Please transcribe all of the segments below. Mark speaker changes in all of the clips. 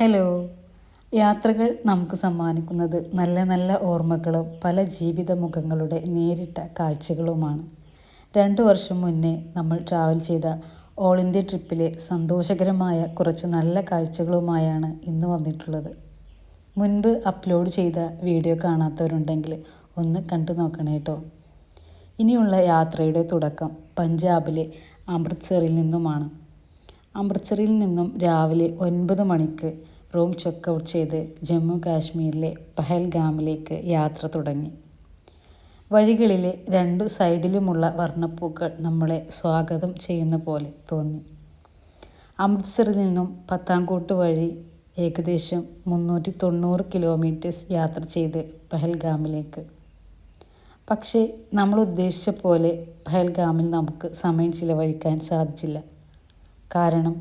Speaker 1: Hello. യാത്രകൾ നമുക്ക് സമ്മാനിക്കുന്നത് നല്ല നല്ല ഓർമ്മകളും പല ജീവിത മുഖങ്ങളുടെ നേരിട്ട കാഴ്ചകളുമാണ്. 2 വർഷം മുന്നേ നമ്മൾ ട്രാവൽ ചെയ്ത ഓൾ ഇന്ത്യ ട്രിപ്പിലെ സന്തോഷകരമായ കുറച്ച് നല്ല കാഴ്ചകളുമായാണ് ഇന്ന് വന്നിട്ടുള്ളത്. മുൻപ് അപ്ലോഡ് ചെയ്ത വീഡിയോ കാണാത്തവരുണ്ടെങ്കിൽ ഒന്ന് കണ്ടു നോക്കണേ കേട്ടോ. ഇനിയുള്ള യാത്രയുടെ തുടക്കം പഞ്ചാബിലെ അമൃത്സറിൽ നിന്നുമാണ്. അമൃത്സറിൽ നിന്നും രാവിലെ 9 മണിക്ക് റൂം ചെക്കൗട്ട് ചെയ്ത് ജമ്മു കാശ്മീരിലെ പഹൽഗാമിലേക്ക് യാത്ര തുടങ്ങി. വഴികളിലെ 2 സൈഡിലുമുള്ള വർണ്ണപ്പൂക്കൾ നമ്മളെ സ്വാഗതം ചെയ്യുന്ന പോലെ തോന്നി. അമൃത്സറിൽ നിന്നും പത്താൻകോട്ട് വഴി ഏകദേശം 390 കിലോമീറ്റേഴ്സ് യാത്ര ചെയ്ത് പഹൽഗാമിലേക്ക്. പക്ഷേ നമ്മൾ ഉദ്ദേശിച്ച പോലെ പഹൽഗാമിൽ നമുക്ക് സമയം ചിലവഴിക്കാൻ സാധിച്ചില്ല. കാരണം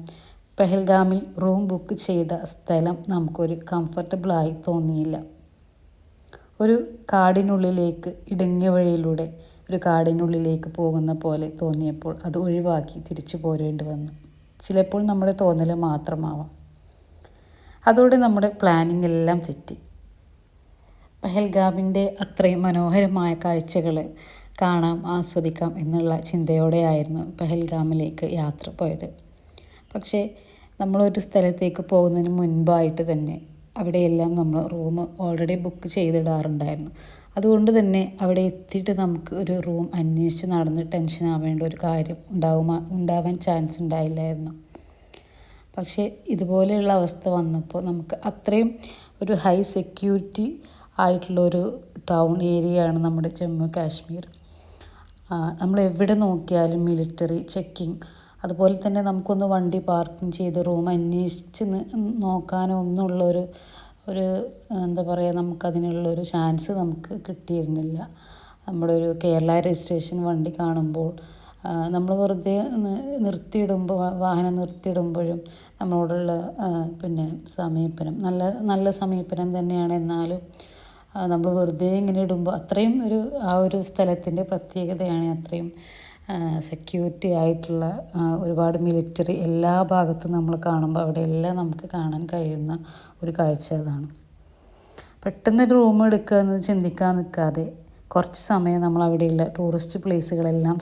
Speaker 1: പഹൽഗാമിൽ റൂം ബുക്ക് ചെയ്ത സ്ഥലം നമുക്കൊരു കംഫർട്ടബിളായി തോന്നിയില്ല. ഒരു കാടിനുള്ളിലേക്ക് ഇടുങ്ങിയ വഴിയിലൂടെ ഒരു കാടിനുള്ളിലേക്ക് പോകുന്ന പോലെ തോന്നിയപ്പോൾ അത് ഒഴിവാക്കി തിരിച്ചു പോരേണ്ടി വന്നു. ചിലപ്പോൾ നമ്മുടെ തോന്നൽ മാത്രമാവാം. അതോടെ നമ്മുടെ പ്ലാനിങ് എല്ലാം തെറ്റി. പഹൽഗാമിൻ്റെ അത്രയും മനോഹരമായ കാഴ്ചകൾ കാണാം, ആസ്വദിക്കാം എന്നുള്ള ചിന്തയോടെയായിരുന്നു പഹൽഗാമിലേക്ക് യാത്ര പോയത്. പക്ഷേ നമ്മളൊരു സ്ഥലത്തേക്ക് പോകുന്നതിന് മുൻപായിട്ട് തന്നെ അവിടെയെല്ലാം നമ്മൾ റൂം ഓൾറെഡി ബുക്ക് ചെയ്തിടാറുണ്ടായിരുന്നു. അതുകൊണ്ട് തന്നെ അവിടെ എത്തിയിട്ട് നമുക്ക് ഒരു റൂം അന്വേഷിച്ച് നടന്ന് ടെൻഷൻ ആവേണ്ട ഒരു കാര്യം ഉണ്ടാവാൻ ചാൻസ് ഉണ്ടായില്ലായിരുന്നു. പക്ഷേ ഇതുപോലെയുള്ള അവസ്ഥ വന്നപ്പോൾ നമുക്ക് അത്രയും ഒരു ഹൈ സെക്യൂരിറ്റി ആയിട്ടുള്ളൊരു ടൗൺ ഏരിയയാണ് നമ്മുടെ ജമ്മു കാശ്മീർ. നമ്മൾ എവിടെ നോക്കിയാലും മിലിറ്ററി ചെക്കിങ്, അതുപോലെ തന്നെ നമുക്കൊന്ന് വണ്ടി പാർക്കിംഗ് ചെയ്ത് റൂം അന്വേഷിച്ച് നോക്കാനോ ഒന്നുമുള്ളൊരു എന്താ പറയുക, നമുക്കതിനുള്ളൊരു ചാൻസ് നമുക്ക് കിട്ടിയിരുന്നില്ല. നമ്മുടെ ഒരു കേരള രജിസ്ട്രേഷൻ വണ്ടി കാണുമ്പോൾ നമ്മൾ വെറുതെ വാഹനം നിർത്തിയിടുമ്പോഴും നമ്മളോടുള്ള സമീപനം നല്ല സമീപനം തന്നെയാണ്. എന്നാലും നമ്മൾ വെറുതെ ഇങ്ങനെ ഇടുമ്പോൾ അത്രയും ആ ഒരു സ്ഥലത്തിൻ്റെ പ്രത്യേകതയാണ്. അത്രയും സെക്യൂരിറ്റി ആയിട്ടുള്ള ഒരുപാട് മിലിറ്ററി എല്ലാ ഭാഗത്തും നമ്മൾ കാണുമ്പോൾ അവിടെയെല്ലാം നമുക്ക് കാണാൻ കഴിയുന്ന ഒരു കാഴ്ച അതാണ്. പെട്ടെന്നൊരു റൂം എടുക്കുക എന്ന് ചിന്തിക്കാൻ നിൽക്കാതെ കുറച്ച് സമയം നമ്മൾ അവിടെയുള്ള ടൂറിസ്റ്റ് പ്ലേസുകളെല്ലാം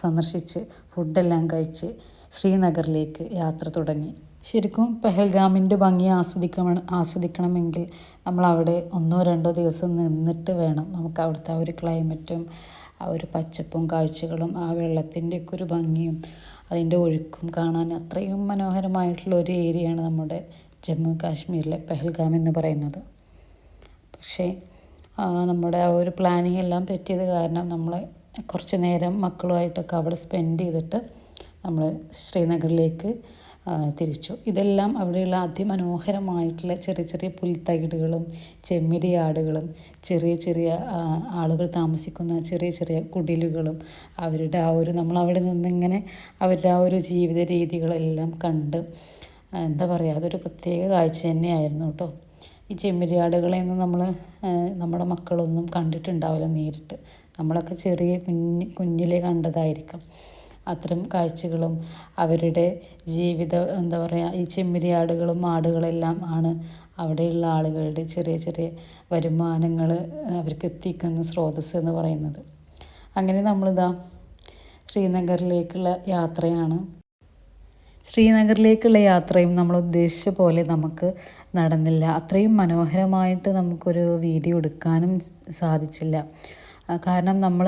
Speaker 1: സന്ദർശിച്ച് ഫുഡെല്ലാം കഴിച്ച് ശ്രീനഗറിലേക്ക് യാത്ര തുടങ്ങി. ശരിക്കും പഹൽഗാമിൻ്റെ ഭംഗി ആസ്വദിക്കണമെങ്കിൽ നമ്മളവിടെ 1-2 ദിവസം നിന്നിട്ട് വേണം നമുക്ക് അവിടുത്തെ ആ ഒരു ക്ലൈമറ്റും ആ ഒരു പച്ചപ്പും കാഴ്ചകളും ആ വെള്ളത്തിൻ്റെയൊക്കെ ഒരു ഭംഗിയും അതിൻ്റെ ഒഴുക്കും കാണാൻ അത്രയും മനോഹരമായിട്ടുള്ള ഒരു ഏരിയയാണ് നമ്മുടെ ജമ്മു കാശ്മീരിലെ പഹൽഗാം എന്ന് പറയുന്നത്. പക്ഷേ നമ്മുടെ ആ ഒരു പ്ലാനിങ് എല്ലാം തെറ്റിയത് കാരണം നമ്മൾ കുറച്ച് നേരം മക്കളുമായിട്ടൊക്കെ അവിടെ സ്പെൻഡ് ചെയ്തിട്ട് നമ്മൾ ശ്രീനഗറിലേക്ക് തിരിച്ചു. ഇതെല്ലാം അവിടെയുള്ള അതിമനോഹരമായിട്ടുള്ള ചെറിയ ചെറിയ പുൽത്തകിടുകളും ചെമ്മരിയാടുകളും ചെറിയ ചെറിയ ആളുകൾ താമസിക്കുന്ന ചെറിയ ചെറിയ കുടിലുകളും അവരുടെ ആ ഒരു നമ്മളവിടെ നിന്നിങ്ങനെ അവരുടെ ആ ഒരു ജീവിത രീതികളെല്ലാം കണ്ട് എന്താ പറയുക, അതൊരു പ്രത്യേക കാഴ്ച തന്നെയായിരുന്നു കേട്ടോ. ഈ ചെമ്മരിയാടുകളെയൊന്നും നമ്മുടെ മക്കളൊന്നും കണ്ടിട്ടുണ്ടാവില്ല നേരിട്ട്. നമ്മളൊക്കെ ചെറിയ കുഞ്ഞിലെ കണ്ടതായിരിക്കും. അത്തരം കാഴ്ചകളും അവരുടെ എന്താ പറയുക, ഈ ചെമ്മരിയാടുകളും ആടുകളെല്ലാം ആണ് അവിടെയുള്ള ആളുകളുടെ ചെറിയ ചെറിയ വരുമാനങ്ങൾ അവർക്ക് എത്തിക്കുന്ന സ്രോതസ്സ് എന്ന് പറയുന്നത്. അങ്ങനെ നമ്മളിതാ ശ്രീനഗറിലേക്കുള്ള യാത്രയാണ്. ശ്രീനഗറിലേക്കുള്ള യാത്രയും നമ്മൾ ഉദ്ദേശിച്ച പോലെ നമുക്ക് നടന്നില്ല. അത്രയും മനോഹരമായിട്ട് നമുക്കൊരു വീഡിയോ എടുക്കാനും സാധിച്ചില്ല. കാരണം നമ്മൾ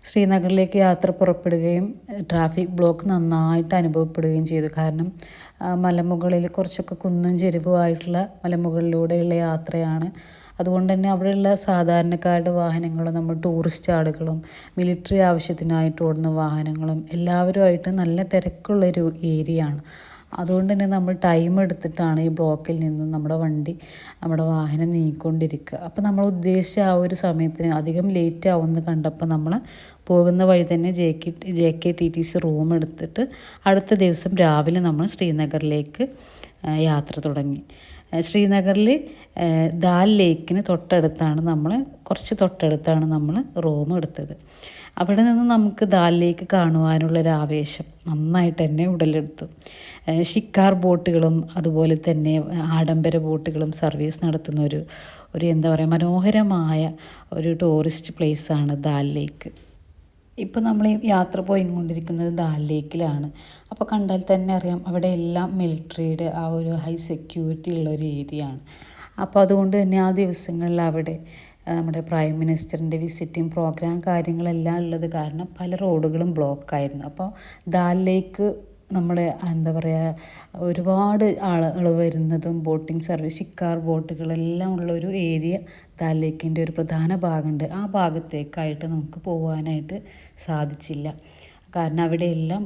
Speaker 1: ശ്രീനഗറിലേക്ക് യാത്ര പുറപ്പെടുകയും ട്രാഫിക് ബ്ലോക്ക് നന്നായിട്ട് അനുഭവപ്പെടുകയും ചെയ്തു. കാരണം മലമുകളിൽ കുറച്ചൊക്കെ കുന്നും ചെരിവുമായിട്ടുള്ള മലമുകളിലൂടെയുള്ള യാത്രയാണ്. അതുകൊണ്ട് തന്നെ അവിടെയുള്ള സാധാരണക്കാരുടെ വാഹനങ്ങളും നമ്മൾ ടൂറിസ്റ്റ് ആളുകളും മിലിറ്ററി ആവശ്യത്തിനായിട്ട് ഓടുന്ന വാഹനങ്ങളും എല്ലാവരുമായിട്ട് നല്ല തിരക്കുള്ളൊരു ഏരിയയാണ്. അതുകൊണ്ട് തന്നെ നമ്മൾ ടൈം എടുത്തിട്ടാണ് ഈ ബ്ലോക്കിൽ നിന്നും നമ്മുടെ വാഹനം നീങ്ങിക്കൊണ്ടിരിക്കുക. അപ്പോൾ നമ്മൾ ഉദ്ദേശിച്ച ആ ഒരു സമയത്തിന് അധികം ലേറ്റ് ആവുമെന്ന് കണ്ടപ്പോൾ നമ്മൾ പോകുന്ന വഴി തന്നെ JKTTC റൂം എടുത്തിട്ട് അടുത്ത ദിവസം രാവിലെ നമ്മൾ ശ്രീനഗറിലേക്ക് യാത്ര തുടങ്ങി. ശ്രീനഗറിൽ ദാൽ ലേക്കിന് കുറച്ച് തൊട്ടടുത്താണ് നമ്മൾ റൂം എടുത്തത്. അവിടെ നിന്ന് നമുക്ക് ദാൽ ലേക്ക് കാണുവാനുള്ളൊരു ആവേശം നന്നായിട്ട് തന്നെ ഉടലെടുത്തു. ഷിക്കാർ ബോട്ടുകളും അതുപോലെ തന്നെ ആഡംബര ബോട്ടുകളും സർവീസ് നടത്തുന്ന ഒരു എന്താ പറയുക, മനോഹരമായ ഒരു ടൂറിസ്റ്റ് പ്ലേസാണ് ദാൽ ലേക്ക്. ഇപ്പോൾ നമ്മൾ ഈ യാത്ര പോയിക്കൊണ്ടിരിക്കുന്നത് ദാൽ ലേക്കിലാണ്. അപ്പോൾ കണ്ടാൽ തന്നെ അറിയാം അവിടെ എല്ലാം മിലിറ്ററിയുടെ ആ ഒരു ഹൈ സെക്യൂരിറ്റി ഉള്ള ഒരു ഏരിയ ആണ്. അപ്പോൾ അതുകൊണ്ട് തന്നെ ആ ദിവസങ്ങളിൽ അവിടെ നമ്മുടെ പ്രൈം മിനിസ്റ്ററിൻ്റെ വിസിറ്റിംഗ് പ്രോഗ്രാം കാര്യങ്ങളെല്ലാം ഉള്ളത് കാരണം പല റോഡുകളും ബ്ലോക്കായിരുന്നു. അപ്പോൾ ദാൽ ലേക്ക് നമ്മുടെ എന്താ പറയുക, ഒരുപാട് ആളുകൾ വരുന്നതും ബോട്ടിംഗ് സർവീസ്, ഷിക്കാർ ബോട്ടുകളെല്ലാം ഉള്ളൊരു ഏരിയ ദാൽ ലേക്കിൻ്റെ ഒരു പ്രധാന ഭാഗമുണ്ട്. ആ ഭാഗത്തേക്കായിട്ട് നമുക്ക് പോകാനായിട്ട് സാധിച്ചില്ല. കാരണം അവിടെയെല്ലാം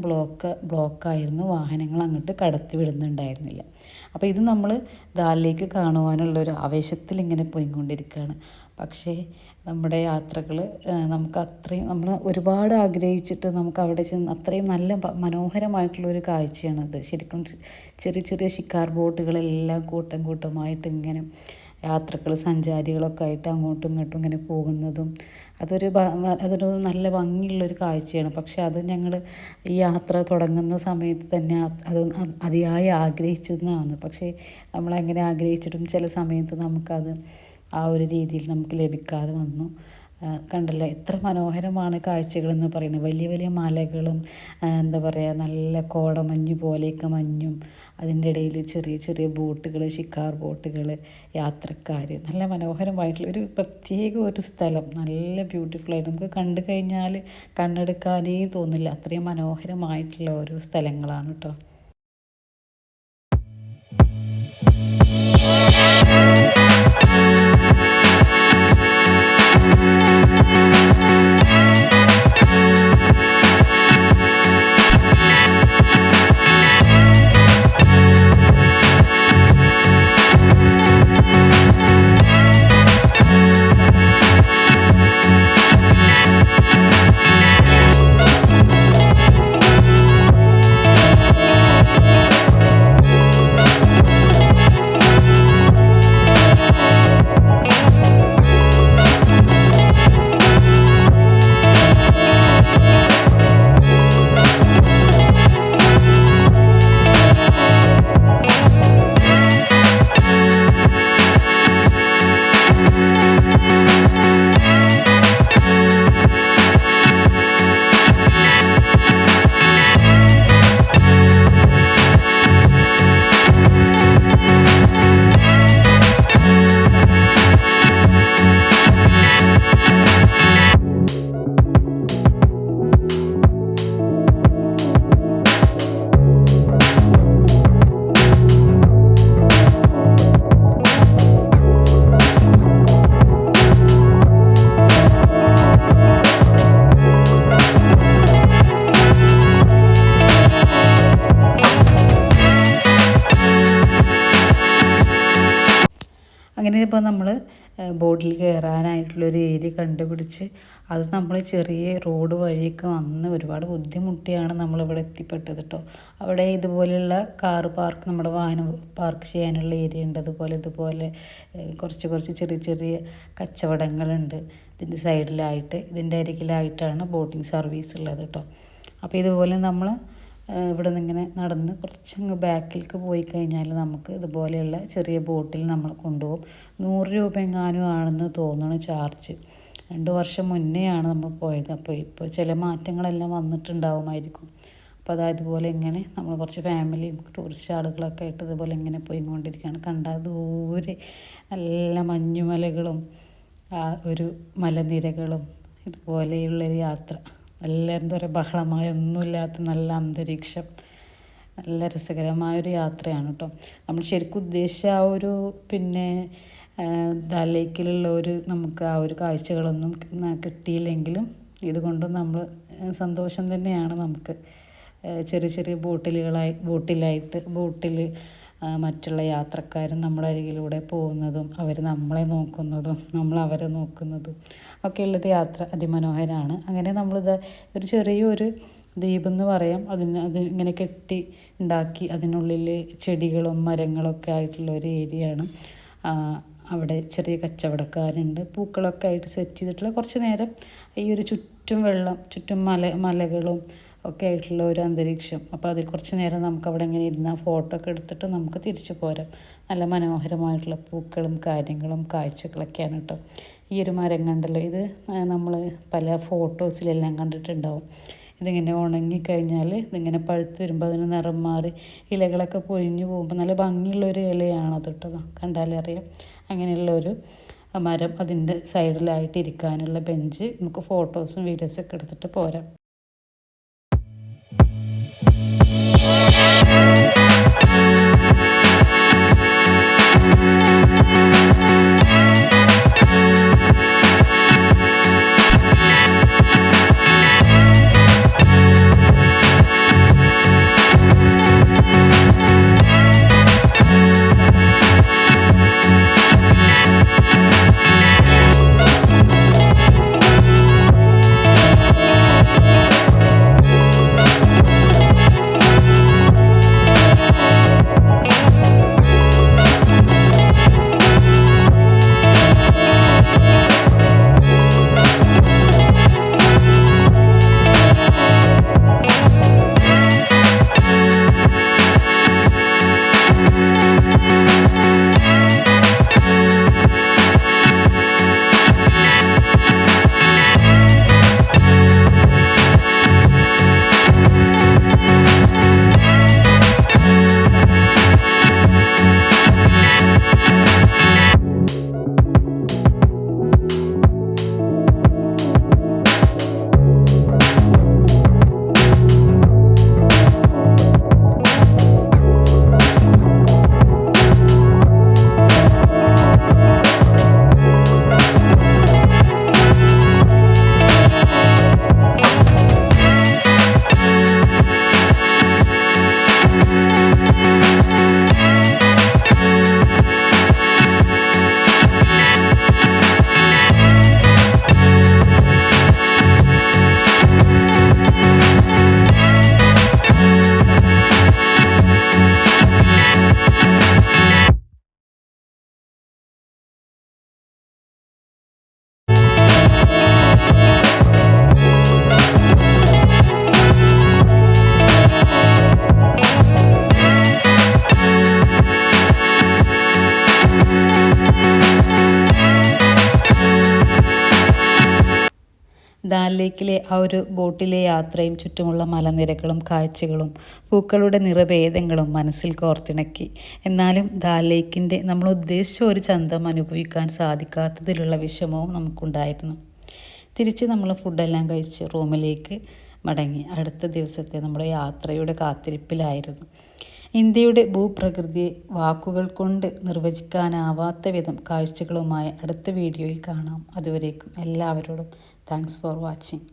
Speaker 1: ബ്ലോക്കായിരുന്നു, വാഹനങ്ങൾ അങ്ങോട്ട് കടത്തി വിടുന്നുണ്ടായിരുന്നില്ല. അപ്പോൾ ഇത് നമ്മൾ ദാൽ ലേക്ക് കാണുവാനുള്ളൊരു ആവേശത്തിൽ ഇങ്ങനെ പോയിക്കൊണ്ടിരിക്കുകയാണ്. പക്ഷേ നമ്മുടെ യാത്രകൾ നമ്മൾ ഒരുപാട് ആഗ്രഹിച്ചിട്ട് നമുക്ക് അവിടെ ചെന്ന് അത്രയും നല്ല മനോഹരമായിട്ടുള്ളൊരു കാഴ്ചയാണത്. ശരിക്കും ചെറിയ ചെറിയ ഷിക്കാർ ബോട്ടുകളെല്ലാം കൂട്ടം കൂട്ടമായിട്ട് ഇങ്ങനെ സഞ്ചാരികളൊക്കെ ആയിട്ട് അങ്ങോട്ടും ഇങ്ങോട്ടും ഇങ്ങനെ പോകുന്നതും അതൊരു നല്ല ഭംഗിയുള്ളൊരു കാഴ്ചയാണ്. പക്ഷെ അത് ഞങ്ങൾ ഈ യാത്ര തുടങ്ങുന്ന സമയത്ത് തന്നെ അത് അതിയായി ആഗ്രഹിച്ചതാണ്. പക്ഷേ നമ്മളെങ്ങനെ ആഗ്രഹിച്ചിട്ടും ചില സമയത്ത് നമുക്കത് ആ ഒരു രീതിയിൽ നമുക്ക് ലഭിക്കാതെ വന്നു. കണ്ടല്ലോ എത്ര മനോഹരമാണ് കാഴ്ചകളെന്ന് പറയുന്നത്. വലിയ വലിയ മലകളും എന്താ പറയുക, നല്ല കോടമഞ്ഞ് പോലെയൊക്കെ മഞ്ഞും, അതിൻ്റെ ഇടയിൽ ചെറിയ ചെറിയ ബോട്ടുകൾ, ഷിക്കാർ ബോട്ടുകൾ, യാത്രക്കാർ, നല്ല മനോഹരമായിട്ടുള്ള ഒരു പ്രത്യേക ഒരു സ്ഥലം, നല്ല ബ്യൂട്ടിഫുള്ളായിട്ട് നമുക്ക് കണ്ടു കഴിഞ്ഞാൽ കണ്ണെടുക്കാനേ തോന്നില്ല. അത്രയും മനോഹരമായിട്ടുള്ള ഓരോ സ്ഥലങ്ങളാണ് കേട്ടോ. അങ്ങനെ ഇപ്പോൾ നമ്മൾ ബോട്ടിൽ കയറാനായിട്ടുള്ളൊരു ഏരിയ കണ്ടുപിടിച്ച് അത് നമ്മൾ ചെറിയ റോഡ് വഴിയൊക്കെ വന്ന് ഒരുപാട് ബുദ്ധിമുട്ടിയാണ് നമ്മളിവിടെ എത്തിപ്പെട്ടത് കേട്ടോ. അവിടെ ഇതുപോലെയുള്ള കാറ് പാർക്ക്, നമ്മുടെ വാഹനം പാർക്ക് ചെയ്യാനുള്ള ഏരിയ ഉണ്ട്. ഇതുപോലെ കുറച്ച് ചെറിയ ചെറിയ കച്ചവടങ്ങളുണ്ട് ഇതിൻ്റെ സൈഡിലായിട്ട്. ഇതിൻ്റെ അരികിലായിട്ടാണ് ബോട്ടിംഗ് സർവീസ് ഉള്ളത് കേട്ടോ. അപ്പോൾ ഇതുപോലെ നമ്മൾ ഇവിടെ നിന്ന് ഇങ്ങനെ നടന്ന് കുറച്ചങ്ങ് ബാക്കിലേക്ക് പോയി കഴിഞ്ഞാൽ നമുക്ക് ഇതുപോലെയുള്ള ചെറിയ ബോട്ടിൽ നമ്മൾ കൊണ്ടുപോകും. 100 രൂപ എങ്ങാനും ആണെന്ന് തോന്നുന്നു ചാർജ്. 2 വർഷം മുന്നെയാണ് നമ്മൾ പോയത്. അപ്പോൾ ഇപ്പോൾ ചില മാറ്റങ്ങളെല്ലാം വന്നിട്ടുണ്ടാവുമായിരിക്കും. അപ്പോൾ അതുപോലെ ഇങ്ങനെ നമ്മൾ കുറച്ച് ഫാമിലിയും ടൂറിസ്റ്റ് ആളുകളൊക്കെ ആയിട്ട് ഇതുപോലെ ഇങ്ങനെ പോയിക്കൊണ്ടിരിക്കുകയാണ്. കണ്ടാൽ ദൂരെ നല്ല മഞ്ഞുമലകളും ഒരു മലനിരകളും ഇതുപോലെയുള്ളൊരു യാത്ര. നല്ല എന്താ പറയുക, ബഹളമായ ഒന്നുമില്ലാത്ത നല്ല അന്തരീക്ഷം, നല്ല രസകരമായൊരു യാത്രയാണ് കേട്ടോ. നമ്മൾ ശരിക്കും ഉദ്ദേശിച്ച ആ ഒരു ദാൽ ലേക്കിലുള്ള നമുക്ക് ആ ഒരു കാഴ്ചകളൊന്നും കിട്ടിയില്ലെങ്കിലും ഇതുകൊണ്ടും നമ്മൾ സന്തോഷം തന്നെയാണ് നമുക്ക്. ചെറിയ ചെറിയ ബോട്ടിൽ മറ്റുള്ള യാത്രക്കാരും നമ്മുടെ അരികിലൂടെ പോകുന്നതും അവർ നമ്മളെ നോക്കുന്നതും നമ്മൾ അവരെ നോക്കുന്നതും ഒക്കെ ഉള്ളത് യാത്ര അതിമനോഹരമാണ്. അങ്ങനെ നമ്മളിത് ഒരു ചെറിയൊരു ദ്വീപ് എന്ന് പറയാം. അത് ഇങ്ങനെ കെട്ടി ഉണ്ടാക്കി അതിനുള്ളിൽ ചെടികളും മരങ്ങളൊക്കെ ആയിട്ടുള്ള ഒരു ഏരിയയാണ്. അവിടെ ചെറിയ കച്ചവടക്കാരുണ്ട്, പൂക്കളൊക്കെ ആയിട്ട് സെറ്റ് ചെയ്തിട്ടുള്ള. കുറച്ച് നേരം ഈ ഒരു ചുറ്റും വെള്ളം, ചുറ്റും മലകളും ഒക്കെ ആയിട്ടുള്ള ഒരു അന്തരീക്ഷം. അപ്പോൾ അതിൽ കുറച്ച് നേരം നമുക്ക് അവിടെ ഇങ്ങനെ ഇരുന്ന ഫോട്ടോ ഒക്കെ എടുത്തിട്ട് നമുക്ക് തിരിച്ചു പോരാം. നല്ല മനോഹരമായിട്ടുള്ള പൂക്കളും കാര്യങ്ങളും കാഴ്ചകളൊക്കെയാണ് കേട്ടോ. ഈ ഒരു മരം കണ്ടല്ലോ, ഇത് നമ്മൾ പല ഫോട്ടോസിലെല്ലാം കണ്ടിട്ടുണ്ടാവും. ഇതിങ്ങനെ ഉണങ്ങിക്കഴിഞ്ഞാൽ ഇതിങ്ങനെ പഴുത്ത് വരുമ്പോൾ അതിന് നിറം മാറി ഇലകളൊക്കെ പൊഴിഞ്ഞു പോകുമ്പോൾ നല്ല ഭംഗിയുള്ളൊരു ഇലയാണത് കേട്ടോ. കണ്ടാലേ അറിയാം. അങ്ങനെയുള്ളൊരു മരം, അതിൻ്റെ സൈഡിലായിട്ട് ഇരിക്കാനുള്ള ബെഞ്ച്. നമുക്ക് ഫോട്ടോസും വീഡിയോസൊക്കെ എടുത്തിട്ട് പോരാം. ദാൽ ലേക്കിലെ ആ ഒരു ബോട്ടിലെ യാത്രയും ചുറ്റുമുള്ള മലനിരകളും കാഴ്ചകളും പൂക്കളുടെ നിറഭേദങ്ങളും മനസ്സിൽ കോർത്തിണക്കി. എന്നാലും ദാൽ ലേക്കിൻ്റെ നമ്മൾ ഉദ്ദേശിച്ച ഒരു ചന്തം അനുഭവിക്കാൻ സാധിക്കാത്തതിലുള്ള വിഷമവും നമുക്കുണ്ടായിരുന്നു. തിരിച്ച് നമ്മൾ ഫുഡെല്ലാം കഴിച്ച് റൂമിലേക്ക് മടങ്ങി. അടുത്ത ദിവസത്തെ നമ്മുടെ യാത്രയുടെ കാത്തിരിപ്പിലായിരുന്നു. ഇന്ത്യയുടെ ഭൂപ്രകൃതിയെ വാക്കുകൾ കൊണ്ട് നിർവചിക്കാനാവാത്ത വിധം കാഴ്ചകളുമായി അടുത്ത വീഡിയോയിൽ കാണാം. അതുവരേക്കും എല്ലാവരോടും താങ്ക്സ് ഫോർ വാച്ചിങ്.